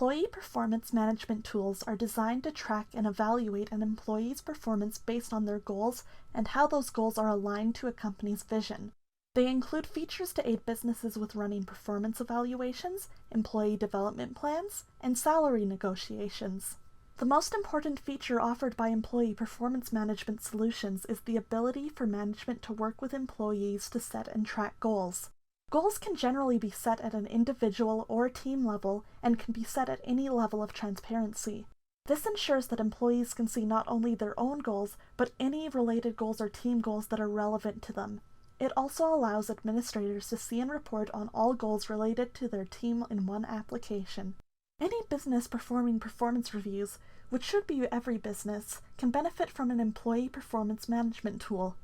Employee performance management tools are designed to track and evaluate an employee's performance based on their goals and how those goals are aligned to a company's vision. They include features to aid businesses with running performance evaluations, employee development plans, and salary negotiations. The most important feature offered by employee performance management solutions is the ability for management to work with employees to set and track goals. Goals can generally be set at an individual or team level and can be set at any level of transparency. This ensures that employees can see not only their own goals, but any related goals or team goals that are relevant to them. It also allows administrators to see and report on all goals related to their team in one application. Any business performing performance reviews, which should be every business, can benefit from an employee performance management tool.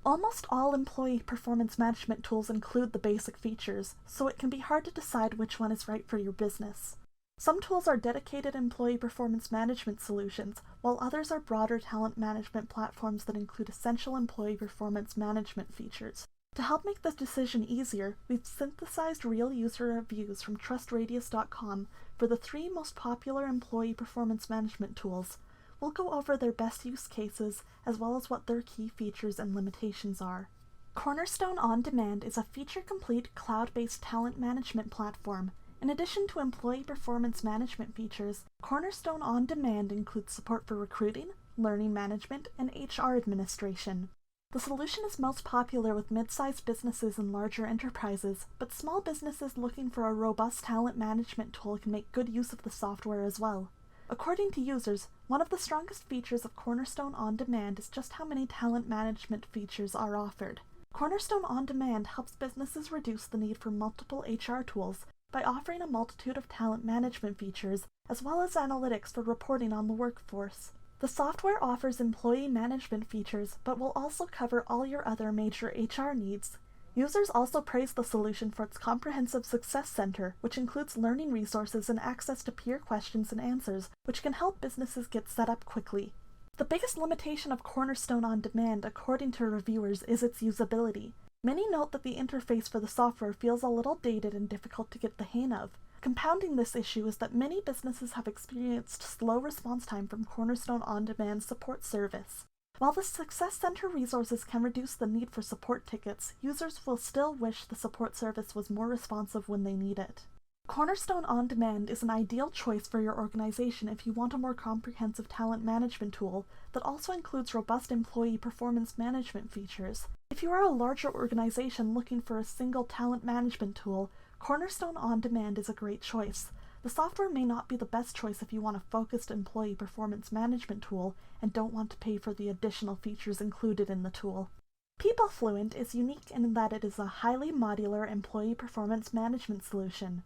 Almost all employee performance management tools include the basic features, so it can be hard to decide which one is right for your business. Some tools are dedicated employee performance management solutions, while others are broader talent management platforms that include essential employee performance management features. To help make this decision easier, we've synthesized real user reviews from TrustRadius.com for the 3 most popular employee performance management tools. We'll go over their best use cases, as well as what their key features and limitations are. Cornerstone On Demand is a feature-complete cloud-based talent management platform. In addition to employee performance management features, Cornerstone On Demand includes support for recruiting, learning management, and HR administration. The solution is most popular with mid-sized businesses and larger enterprises, but small businesses looking for a robust talent management tool can make good use of the software as well. According to users, one of the strongest features of Cornerstone On Demand is just how many talent management features are offered. Cornerstone On Demand helps businesses reduce the need for multiple HR tools by offering a multitude of talent management features, as well as analytics for reporting on the workforce. The software offers employee management features, but will also cover all your other major HR needs. Users also praise the solution for its comprehensive success center, which includes learning resources and access to peer questions and answers, which can help businesses get set up quickly. The biggest limitation of Cornerstone On Demand, according to reviewers, is its usability. Many note that the interface for the software feels a little dated and difficult to get the hang of. Compounding this issue is that many businesses have experienced slow response time from Cornerstone On Demand support service. While the Success Center resources can reduce the need for support tickets, users will still wish the support service was more responsive when they need it. Cornerstone On Demand is an ideal choice for your organization if you want a more comprehensive talent management tool that also includes robust employee performance management features. If you are a larger organization looking for a single talent management tool, Cornerstone On Demand is a great choice. The software may not be the best choice if you want a focused employee performance management tool and don't want to pay for the additional features included in the tool. PeopleFluent is unique in that it is a highly modular employee performance management solution.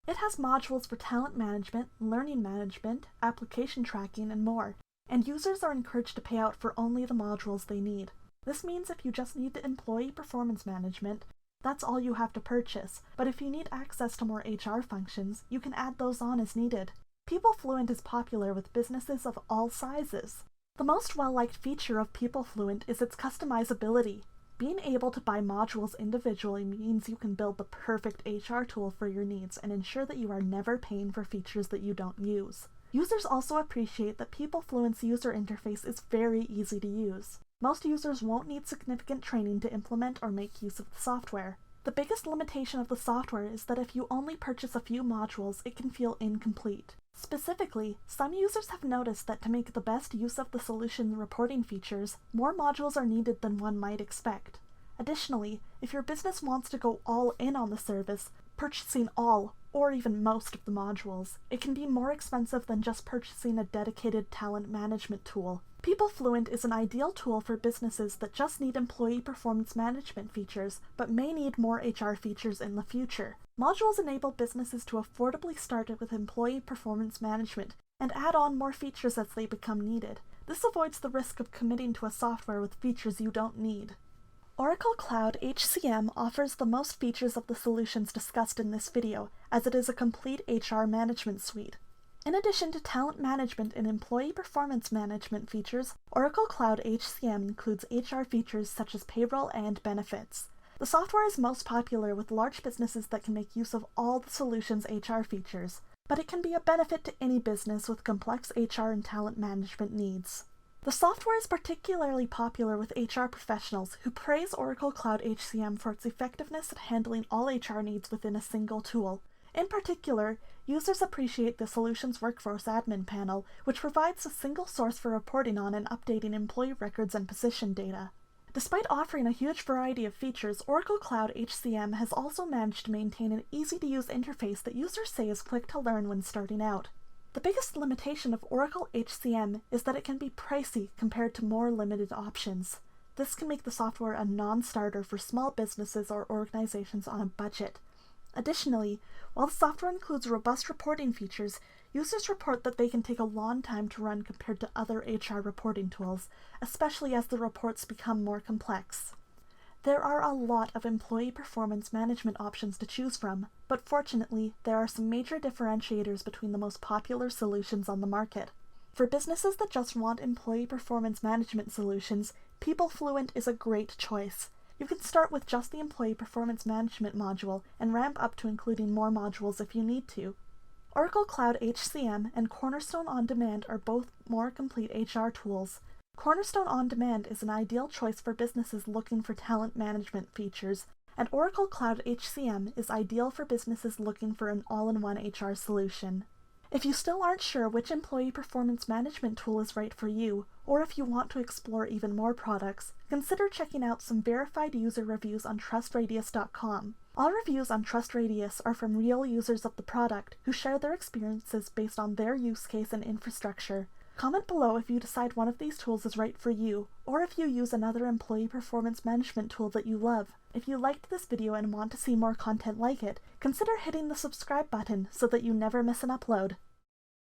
It has modules for talent management, learning management, application tracking, and more, and users are encouraged to pay out for only the modules they need. This means if you just need the employee performance management, that's all you have to purchase, but if you need access to more HR functions, you can add those on as needed. PeopleFluent is popular with businesses of all sizes. The most well-liked feature of PeopleFluent is its customizability. Being able to buy modules individually means you can build the perfect HR tool for your needs and ensure that you are never paying for features that you don't use. Users also appreciate that PeopleFluent's user interface is very easy to use. Most users won't need significant training to implement or make use of the software. The biggest limitation of the software is that if you only purchase a few modules, it can feel incomplete. Specifically, some users have noticed that to make the best use of the solution reporting features, more modules are needed than one might expect. Additionally, if your business wants to go all in on the service, purchasing all or even most of the modules, it can be more expensive than just purchasing a dedicated talent management tool. PeopleFluent is an ideal tool for businesses that just need employee performance management features, but may need more HR features in the future. Modules enable businesses to affordably start with employee performance management and add on more features as they become needed. This avoids the risk of committing to a software with features you don't need. Oracle Cloud HCM offers the most features of the solutions discussed in this video, as it is a complete HR management suite. In addition to talent management and employee performance management features, Oracle Cloud HCM includes HR features such as payroll and benefits. The software is most popular with large businesses that can make use of all the solution's HR features. but it can be a benefit to any business with complex HR and talent management needs. The software is particularly popular with HR professionals who praise Oracle Cloud HCM for its effectiveness at handling all HR needs within a single tool. In particular, users appreciate the solution's Workforce Admin panel, which provides a single source for reporting on and updating employee records and position data. Despite offering a huge variety of features, Oracle Cloud HCM has also managed to maintain an easy-to-use interface that users say is quick to learn when starting out. The biggest limitation of Oracle HCM is that it can be pricey compared to more limited options. This can make the software a non-starter for small businesses or organizations on a budget. Additionally, while the software includes robust reporting features, users report that they can take a long time to run compared to other HR reporting tools, especially as the reports become more complex. There are a lot of employee performance management options to choose from, but fortunately, there are some major differentiators between the most popular solutions on the market. For businesses that just want employee performance management solutions, PeopleFluent is a great choice. You can start with just the employee performance management module and ramp up to including more modules if you need to. Oracle Cloud HCM and Cornerstone On Demand are both more complete HR tools. Cornerstone On Demand is an ideal choice for businesses looking for talent management features, and Oracle Cloud HCM is ideal for businesses looking for an all-in-one HR solution. If you still aren't sure which employee performance management tool is right for you, or if you want to explore even more products, consider checking out some verified user reviews on TrustRadius.com. All reviews on TrustRadius are from real users of the product who share their experiences based on their use case and infrastructure. Comment below if you decide one of these tools is right for you, or if you use another employee performance management tool that you love. If you liked this video and want to see more content like it, consider hitting the subscribe button so that you never miss an upload.